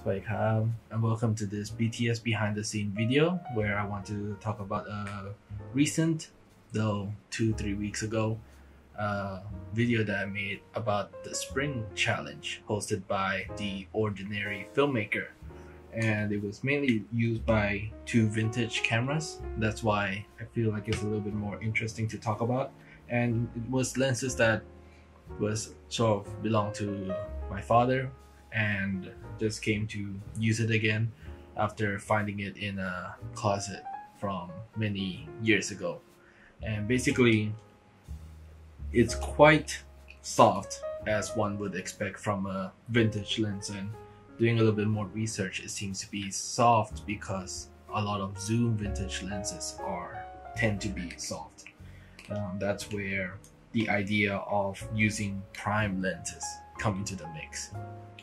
Swaikam, and welcome to this BTS behind the scene video where I want to talk about a recent, though 2-3 weeks ago, video that I made about the Spring Challenge hosted by the Ordinary filmmaker. And it was mainly used by two vintage cameras. That's why I feel like it's a little bit more interesting to talk about. And it was lenses that was sort of belonged to my father and just came to use it again after finding it in a closet from many years ago. And basically it's quite soft, as one would expect from a vintage lens, and doing a little bit more research, it seems to be soft because a lot of zoom vintage lenses tend to be soft. That's where the idea of using prime lenses come into the mix.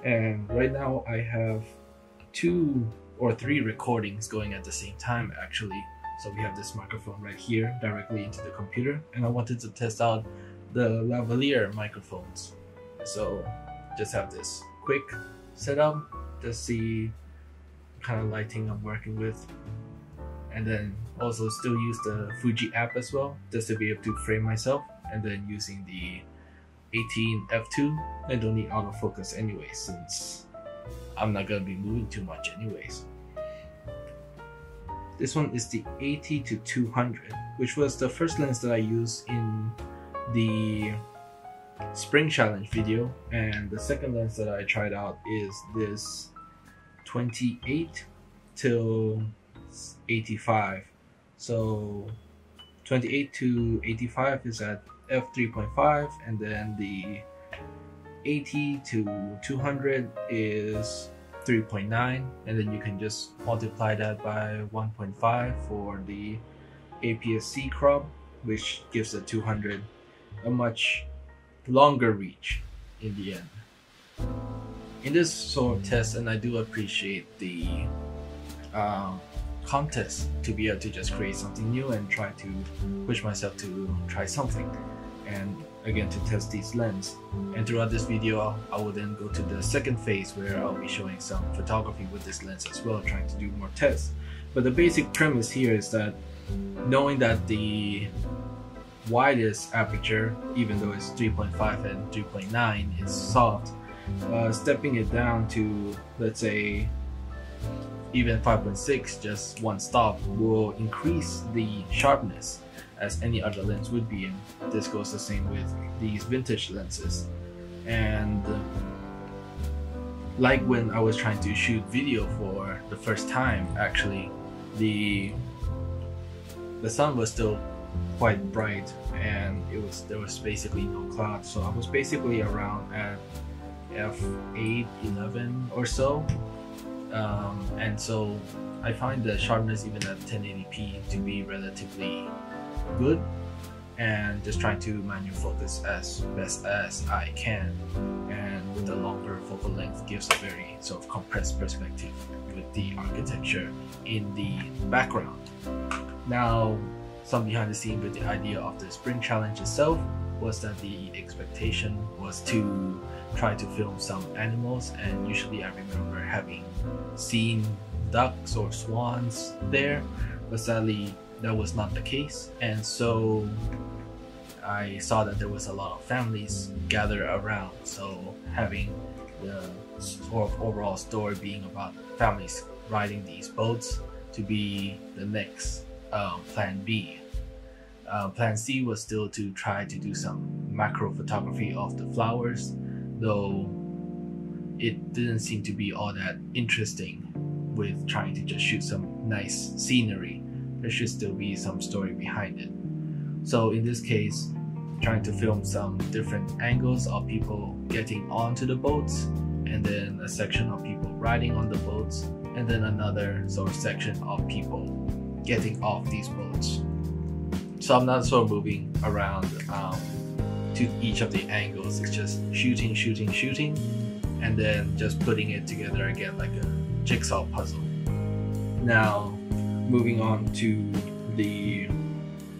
And right now I have 2 or 3 recordings going at the same time actually. So we have this microphone right here directly into the computer, and I wanted to test out the lavalier microphones. So just have this quick setup, just see what kind of lighting I'm working with, and then also still use the Fuji app as well, just to be able to frame myself, and then using the 18 f2. I don't need autofocus anyway, since I'm not gonna be moving too much anyways. This one is the 80-200, which was the first lens that I used in the Spring Challenge video, and the second lens that I tried out is this 28-85. So 28-85 is at f3.5, and then the 80-200 is 3.9, and then you can just multiply that by 1.5 for the APS-C crop, which gives the 200 a much longer reach in the end. In this sort of test, and I do appreciate the contest to be able to just create something new and try to push myself to try something, and again to test these lenses. And throughout this video I will then go to the second phase where I'll be showing some photography with this lens as well, trying to do more tests. But the basic premise here is that knowing that the widest aperture, even though it's 3.5 and 3.9, is soft, stepping it down to, let's say, even 5.6, just one stop, will increase the sharpness as any other lens would be, and this goes the same with these vintage lenses. And like when I was trying to shoot video for the first time, actually the sun was still quite bright, and there was basically no clouds, so I was basically around at f8, 11 or so. And so I find the sharpness even at 1080p to be relatively good, and just trying to manual focus as best as I can, and with the longer focal length gives a very sort of compressed perspective with the architecture in the background. Now, some behind the scene with the idea of the Spring Challenge itself was that the expectation was to try to film some animals, and usually I remember having seen ducks or swans there, but sadly that was not the case. And so I saw that there was a lot of families gathered around, so having the sort of overall story being about families riding these boats to be the next plan B. Plan C was still to try to do some macro photography of the flowers, though it didn't seem to be all that interesting with trying to just shoot some nice scenery. There should still be some story behind it. So in this case, trying to film some different angles of people getting onto the boats, and then a section of people riding on the boats, and then another sort of section of people getting off these boats. So I'm not sort of moving around to each of the angles. It's just shooting, and then just putting it together again like a jigsaw puzzle. Now, moving on to the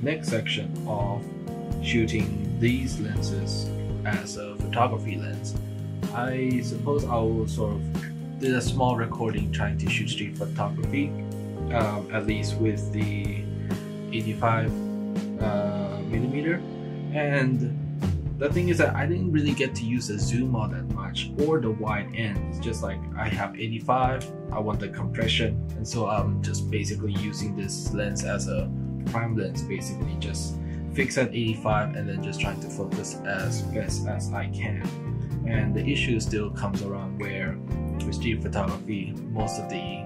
next section of shooting these lenses as a photography lens, I suppose I will sort of did a small recording trying to shoot street photography, at least with the 85 millimeter. And the thing is that I didn't really get to use the zoom all that much or the wide end. It's just like I have 85, I want the compression, and so I'm just basically using this lens as a prime lens, basically just fix at 85 and then just trying to focus as best as I can. And the issue still comes around where with street photography, most of the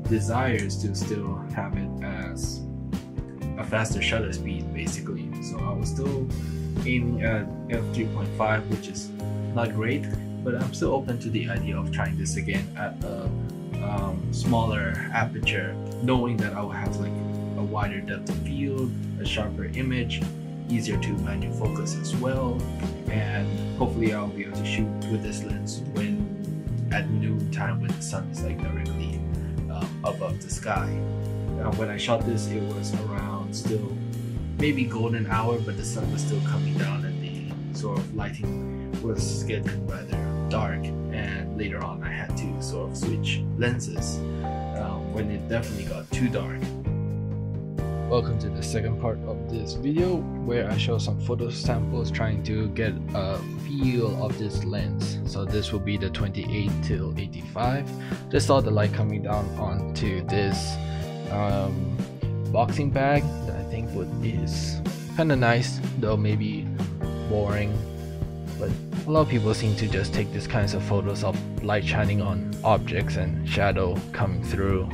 desires to still have it as a faster shutter speed, basically. So I was still aiming at f3.5, which is not great, but I'm still open to the idea of trying this again at a smaller aperture, knowing that I will have like a wider depth of field, a sharper image, easier to manual focus as well, and hopefully I'll be able to shoot with this lens when at noon time when the sun is like directly above the sky. When I shot this, it was around still maybe golden hour, but the sun was still coming down and the sort of lighting was getting rather dark, and later on I had to sort of switch lenses when it definitely got too dark. Welcome to the second part of this video where I show some photo samples trying to get a feel of this lens. So this will be the 28 till 85. Just saw the light coming down onto this boxing bag that I think is kind of nice, though maybe boring, but a lot of people seem to just take these kinds of photos of light shining on objects and shadow coming through.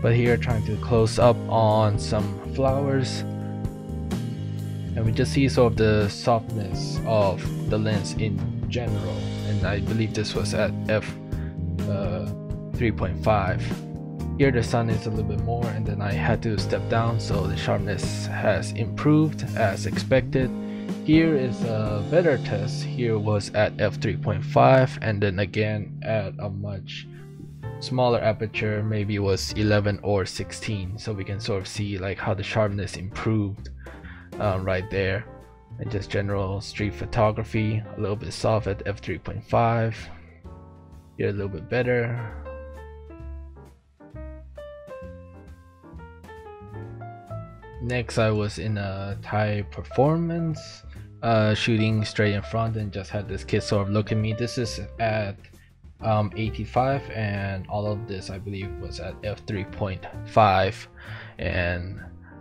But here trying to close up on some flowers, and we just see sort of the softness of the lens in general, and I believe this was at f3.5. Here the sun is a little bit more, and then I had to step down, so the sharpness has improved as expected. Here is a better test. Here was at f3.5, and then again at a much smaller aperture, maybe it was 11 or 16, so we can sort of see like how the sharpness improved right there. And just general street photography, a little bit soft at f3.5. Here a little bit better. Next I was in a Thai performance, shooting straight in front, and just had this kid sort of look at me. This is at 85, and all of this I believe was at f3.5, and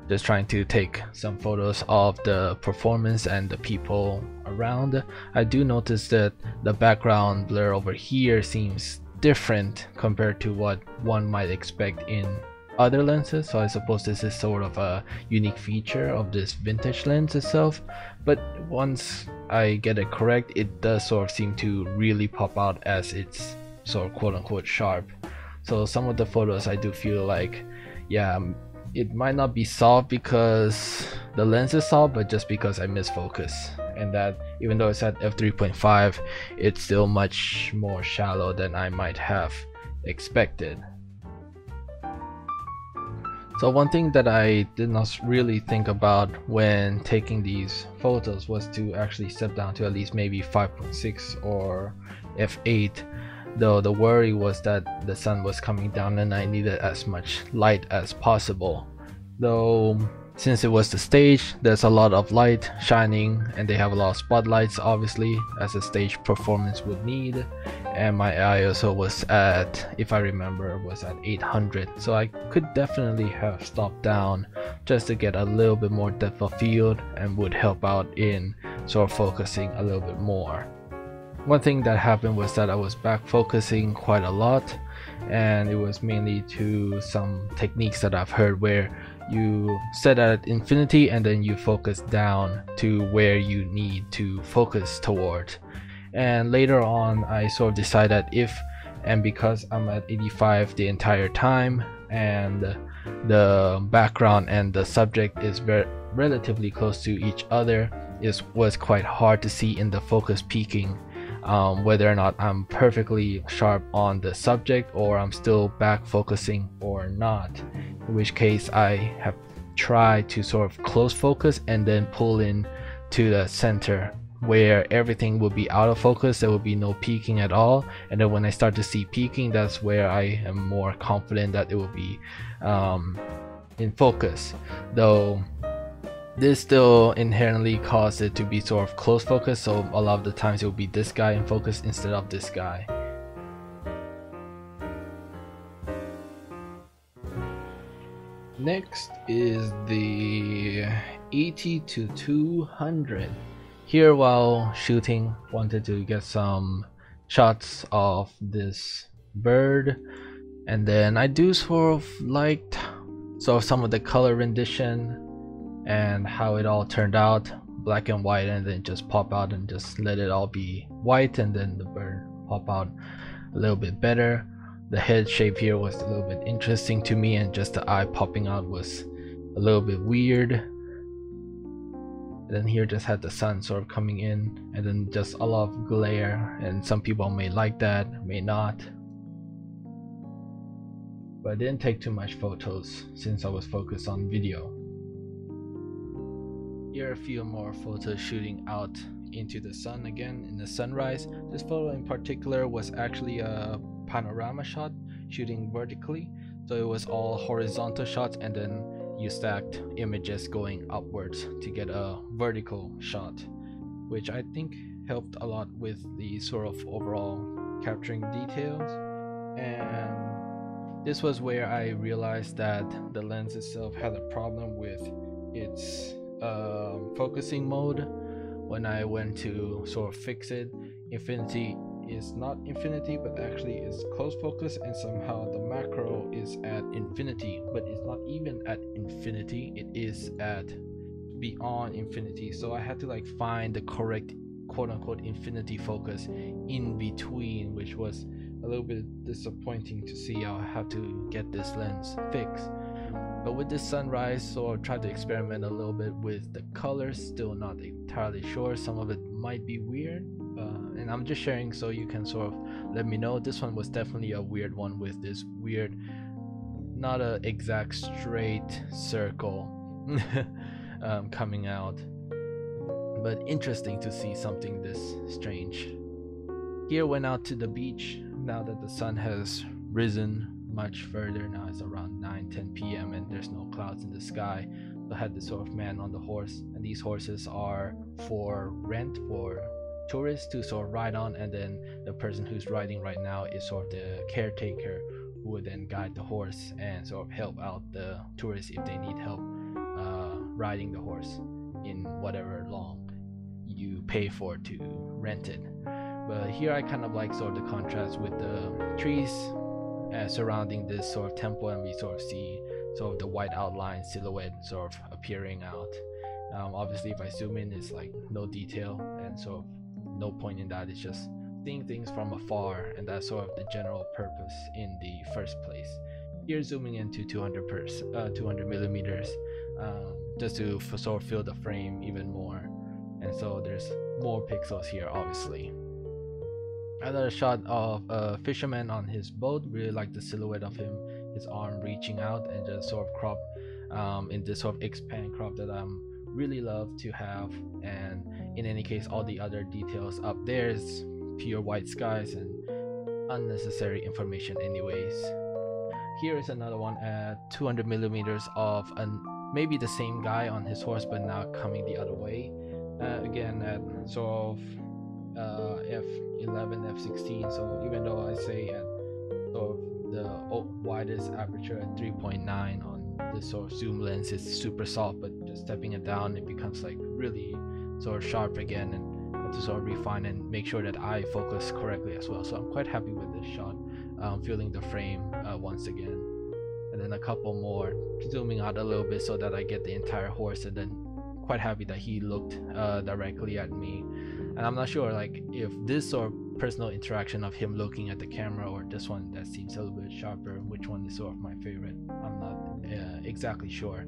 just trying to take some photos of the performance and the people around. I do notice that the background blur over here seems different compared to what one might expect in other lenses, so I suppose this is sort of a unique feature of this vintage lens itself. But once I get it correct, it does sort of seem to really pop out as it's sort of quote-unquote sharp. So some of the photos I do feel like, yeah, it might not be soft because the lens is soft, but just because I misfocus, and that even though it's at f3.5, it's still much more shallow than I might have expected. So one thing that I did not really think about when taking these photos was to actually step down to at least maybe 5.6 or f8, though the worry was that the sun was coming down and I needed as much light as possible. Though since it was the stage, there's a lot of light shining, and they have a lot of spotlights obviously, as a stage performance would need, and my ISO was at, if I remember, was at 800, so I could definitely have stopped down just to get a little bit more depth of field, and would help out in sort of focusing a little bit more. One thing that happened was that I was back focusing quite a lot, and it was mainly to some techniques that I've heard where you set at infinity and then you focus down to where you need to focus toward. And later on I sort of decided if, and because I'm at 85 the entire time, and the background and the subject is relatively close to each other, it was quite hard to see in the focus peaking whether or not I'm perfectly sharp on the subject or I'm still back focusing or not, in which case I have tried to sort of close focus and then pull in to the center where everything will be out of focus, there will be no peaking at all, and then when I start to see peaking, that's where I am more confident that it will be in focus. Though this still inherently causes it to be sort of close focus, so a lot of the times it will be this guy in focus instead of this guy. Next is the 80 to 200. Here, while shooting, wanted to get some shots of this bird, and then I do sort of liked some of the color rendition and how it all turned out, black and white, and then just pop out and just let it all be white, and then the bird pop out a little bit better. The head shape here was a little bit interesting to me, and just the eye popping out was a little bit weird. And then here just had the sun sort of coming in, and then just a lot of glare, and some people may like that, may not. But I didn't take too much photos since I was focused on video. Here are a few more photos shooting out into the sun again in the sunrise. This photo in particular was actually a panorama shot shooting vertically, so it was all horizontal shots, and then you stacked images going upwards to get a vertical shot, which I think helped a lot with the sort of overall capturing details. And this was where I realized that the lens itself had a problem with its focusing mode. When I went to sort of fix it, infinity is not infinity, but actually is close focus, and somehow the macro is at infinity, but it's not even at infinity, it is at beyond infinity. So I had to like find the correct quote-unquote infinity focus in between, which was a little bit disappointing to see. I'll have to get this lens fixed. But with this sunrise, so I tried to experiment a little bit with the colors, still not entirely sure. Some of it might be weird, and I'm just sharing so you can sort of let me know. This one was definitely a weird one with this weird, not a exact straight circle coming out, but interesting to see something this strange. Here went out to the beach now that the sun has risen much further. Now it's around 9-10 p.m. and there's no clouds in the sky. So I had this sort of man on the horse, and these horses are for rent for tourists to sort of ride on, and then the person who's riding right now is sort of the caretaker who would then guide the horse and sort of help out the tourists if they need help riding the horse in whatever long you pay for to rent it. But here I kind of like sort of the contrast with the trees surrounding this sort of temple, and we sort of see sort of the white outline silhouette sort of appearing out. Obviously if I zoom in, it's like no detail, and sort of no point in that. It's just seeing things from afar, and that's sort of the general purpose in the first place. Here zooming into 200 millimeters, just to sort of fill the frame even more, and so there's more pixels here obviously. Another shot of a fisherman on his boat. Really like the silhouette of him, his arm reaching out, and just sort of crop in this sort of expand crop that I'm really love to have. And in any case, all the other details up there is pure white skies and unnecessary information anyways. Here is another one at 200 millimeters of maybe the same guy on his horse, but now coming the other way. Again at sort of f11 f16, so even though I say at sort of the widest aperture at 3.9 on this sort of zoom lens is super soft, but just stepping it down it becomes like really sort of sharp again, and have to sort of refine and make sure that I focus correctly as well. So I'm quite happy with this shot, feeling the frame once again. And then a couple more zooming out a little bit so that I get the entire horse, and then quite happy that he looked directly at me. And I'm not sure like if this sort of personal interaction of him looking at the camera or this one that seems a little bit sharper, which one is sort of my favorite, I'm not exactly sure.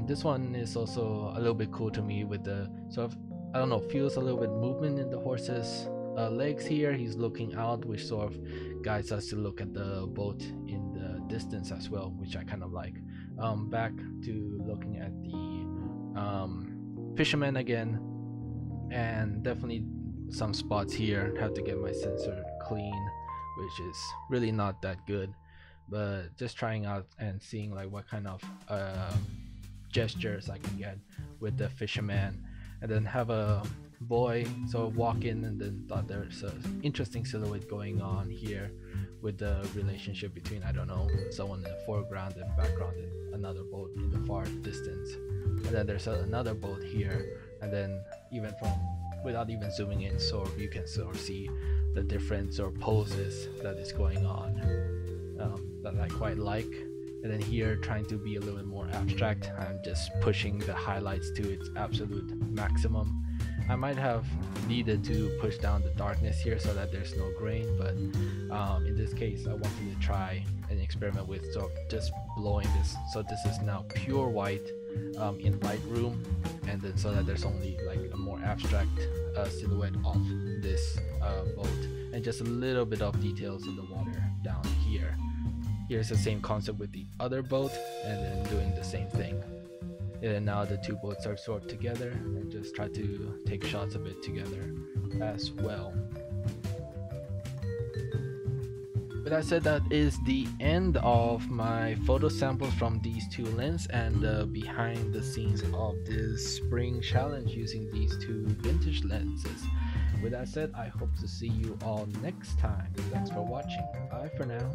This one is also a little bit cool to me with the sort of, I don't know, feels a little bit movement in the horse's legs here. He's looking out, which sort of guides us to look at the boat in the distance as well, which I kind of like. Back to looking at the fisherman again, and definitely some spots here. Have to get my sensor clean, which is really not that good, but just trying out and seeing like what kind of gestures I can get with the fisherman. And then have a boy so walk in, and then thought there's an interesting silhouette going on here with the relationship between, I don't know, someone in the foreground and background and another boat in the far distance. And then there's another boat here, and then even from without even zooming in, so you can sort of see the different sort of poses that is going on, that I quite like. And then here, trying to be a little bit more abstract, I'm just pushing the highlights to its absolute maximum. I might have needed to push down the darkness here so that there's no grain, but in this case I wanted to try and experiment with sort of just blowing this, so this is now pure white in Lightroom, and then so that there's only like a more abstract silhouette of this boat, and just a little bit of details in the water down here. Here's the same concept with the other boat, and then doing the same thing. And now the two boats are sort of together, and just try to take shots of it together as well. With that said, that is the end of my photo samples from these two lenses and behind the scenes of this spring challenge using these two vintage lenses. With that said, I hope to see you all next time. Thanks for watching. Bye for now.